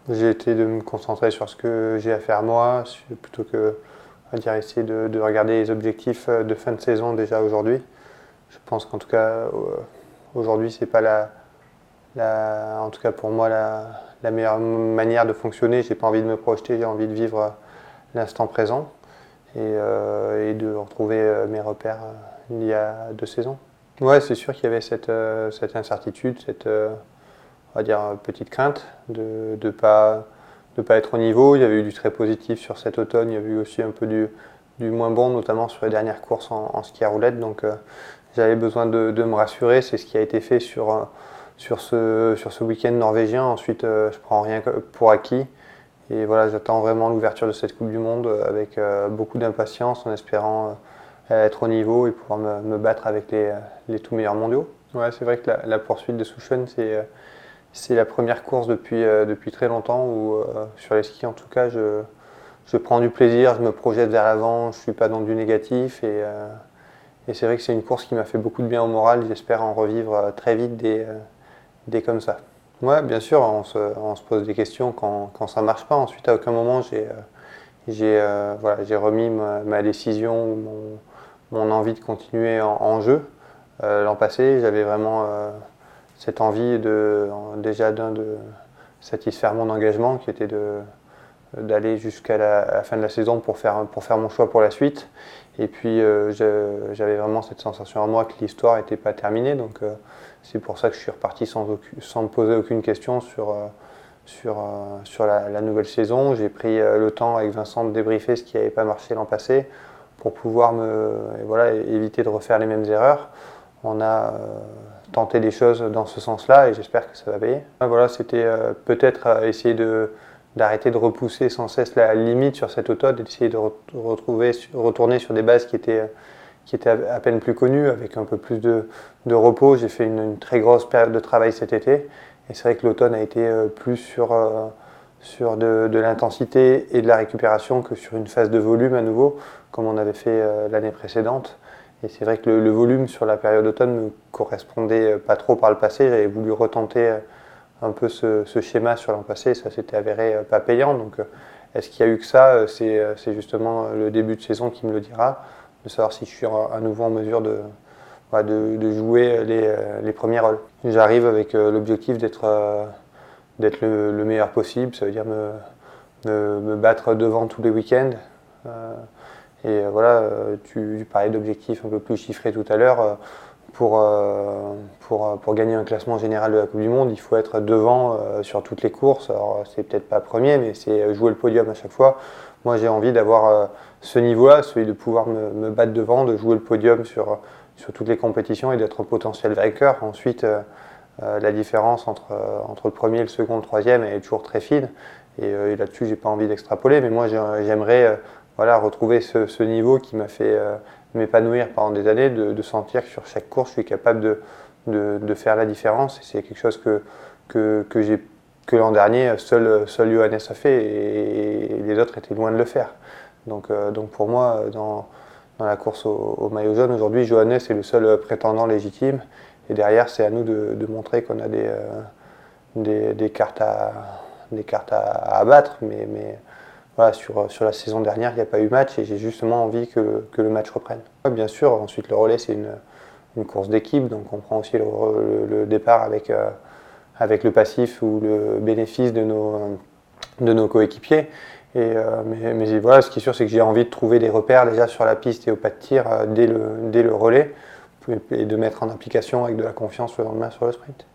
J'ai été de me concentrer sur ce que j'ai à faire moi, plutôt que on va dire, essayer de regarder les objectifs de fin de saison déjà aujourd'hui. Je pense qu'en tout cas, aujourd'hui, c'est pas en tout cas pour moi, la meilleure manière de fonctionner. J'ai pas envie de me projeter, j'ai envie de vivre l'instant présent et de retrouver mes repères il y a 2 saisons. Ouais, c'est sûr qu'il y avait cette incertitude, on va dire, petite crainte de pas être au niveau. Il y avait eu du très positif sur cet automne, il y avait eu aussi un peu du moins bon, notamment sur les dernières courses en ski à roulettes. Donc j'avais besoin de me rassurer, c'est ce qui a été fait sur ce week-end norvégien. Ensuite, je prends rien pour acquis. Et voilà, j'attends vraiment l'ouverture de cette Coupe du Monde avec beaucoup d'impatience, en espérant être au niveau et pouvoir me battre avec les tout meilleurs mondiaux. Ouais, c'est vrai que la poursuite de Souchon, c'est la première course depuis très longtemps où, sur les skis en tout cas, je prends du plaisir, je me projette vers l'avant, je ne suis pas dans du négatif. Et c'est vrai que c'est une course qui m'a fait beaucoup de bien au moral. J'espère en revivre très vite des comme ça. Ouais, bien sûr, on se pose des questions quand ça ne marche pas. Ensuite, à aucun moment, j'ai remis ma décision ou mon envie de continuer en jeu. L'an passé, j'avais vraiment cette envie déjà de satisfaire mon engagement, qui était d'aller jusqu'à la fin de la saison pour faire mon choix pour la suite. Et puis j'avais vraiment cette sensation en moi que l'histoire n'était pas terminée. Donc c'est pour ça que je suis reparti sans me poser aucune question sur la nouvelle saison. J'ai pris le temps avec Vincent de débriefer ce qui n'avait pas marché l'an passé pour pouvoir éviter de refaire les mêmes erreurs. On a tenté des choses dans ce sens-là et j'espère que ça va payer. Voilà, c'était peut-être essayer d'arrêter de repousser sans cesse la limite sur cet automne et d'essayer de retourner sur des bases qui étaient à peine plus connues, avec un peu plus de repos. J'ai fait une très grosse période de travail cet été et c'est vrai que l'automne a été plus sur de l'intensité et de la récupération que sur une phase de volume à nouveau, comme on avait fait l'année précédente. Et c'est vrai que le volume sur la période d'automne ne me correspondait pas trop par le passé. J'avais voulu retenter un peu ce schéma sur l'an passé, ça s'était avéré pas payant. Donc est-ce qu'il y a eu que ça? C'est justement le début de saison qui me le dira, de savoir si je suis à nouveau en mesure de jouer les premiers rôles. J'arrive avec l'objectif d'être le meilleur possible, ça veut dire me battre devant tous les week-ends. Voilà, tu parlais d'objectifs un peu plus chiffrés tout à l'heure. Pour gagner un classement général de la Coupe du Monde, il faut être devant sur toutes les courses. Alors c'est peut-être pas premier, mais c'est jouer le podium à chaque fois. Moi j'ai envie d'avoir ce niveau-là, celui de pouvoir me battre devant, de jouer le podium sur toutes les compétitions et d'être un potentiel vainqueur. Ensuite, la différence entre le premier, le second, le troisième est toujours très fine. Et là-dessus, j'ai pas envie d'extrapoler, mais moi j'aimerais retrouver ce niveau qui m'a fait m'épanouir pendant des années, de sentir que sur chaque course, je suis capable de faire la différence. Et c'est quelque chose que l'an dernier, seul Johannes a fait et les autres étaient loin de le faire. Donc pour moi, dans la course au maillot jaune, aujourd'hui, Johannes est le seul prétendant légitime. Et derrière, c'est à nous de montrer qu'on a des cartes à abattre. Mais voilà, sur la saison dernière, il n'y a pas eu match et j'ai justement envie que le match reprenne. Ouais, bien sûr, ensuite le relais, c'est une course d'équipe, donc on prend aussi le départ avec le passif ou le bénéfice de nos coéquipiers. Mais voilà, ce qui est sûr, c'est que j'ai envie de trouver des repères déjà sur la piste et au pas de tir dès le relais et de mettre en application avec de la confiance le lendemain sur le sprint.